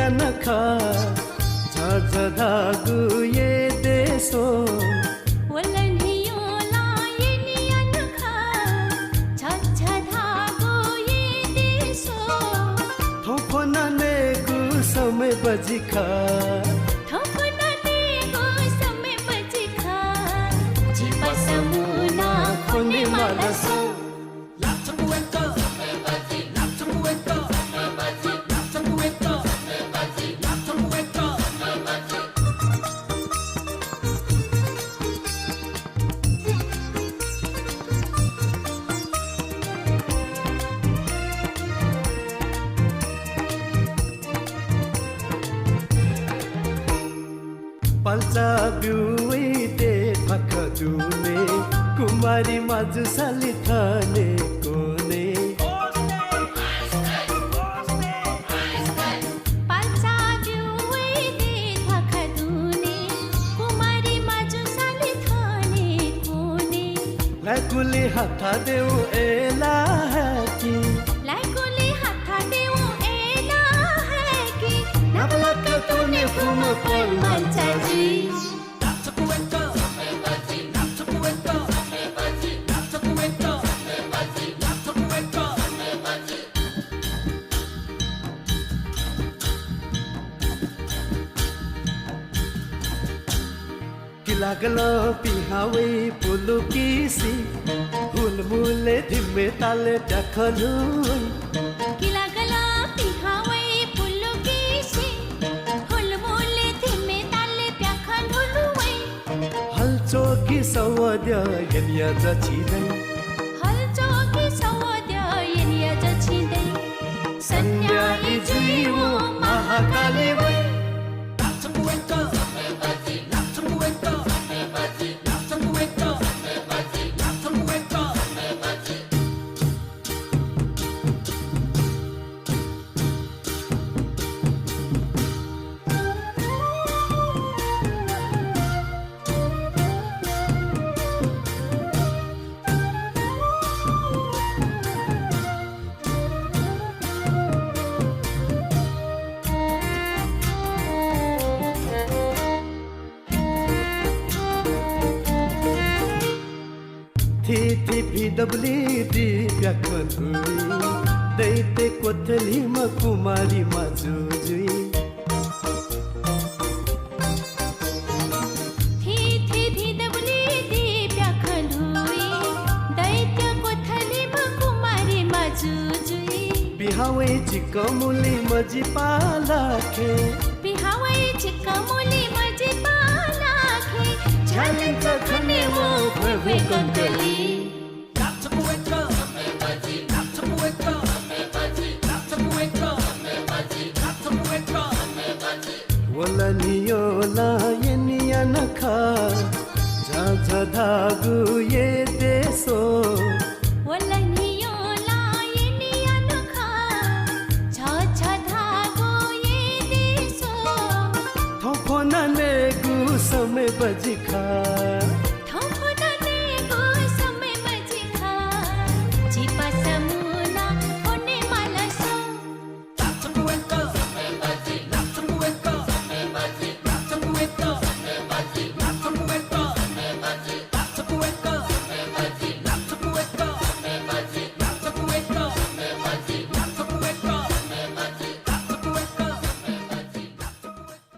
अनखा झ धागु ये देशो समय बजिखा जिपा समुना खोने मालसो पल्चा बिउै दे फखदुने कुमारी माझु साली थाने कोने पल्चा बिउै दे फखदुने कुमारी माझु साली थाने कोने लाकुली हाथा देऊ एला की लाकुली हाथा देऊ एला की नबलक तूने फुम पर मान्छाजी लागलो पिहावे पुलुकिसी हुलमुले धिमे ताले टखलु लागलो पिहावे पुलुकिसी हुलमुले धिमे ताले टखलु हलचोकी सवद्य यनिया जचिदै हलचोकी सवद्य यनिया जचिदै सन्याई जुइवो महाकाली वै थी PWD व्याखनुई दैते कोथली म कुमारी माझुजुई थी PWD व्याखनुई दैते कोथली म कुमारी माझुजुई बिहावै चिकमुली मजी पालाखे बिहावै चिकमुली मजी पालाखे झलिन्छ खने वो भवे कङ्कली वला नियोला यनिया नखा झ धागु ये देशो वला नियोला यनिया नखा झ धागु ये देशो थोको नने गु समय बजिखा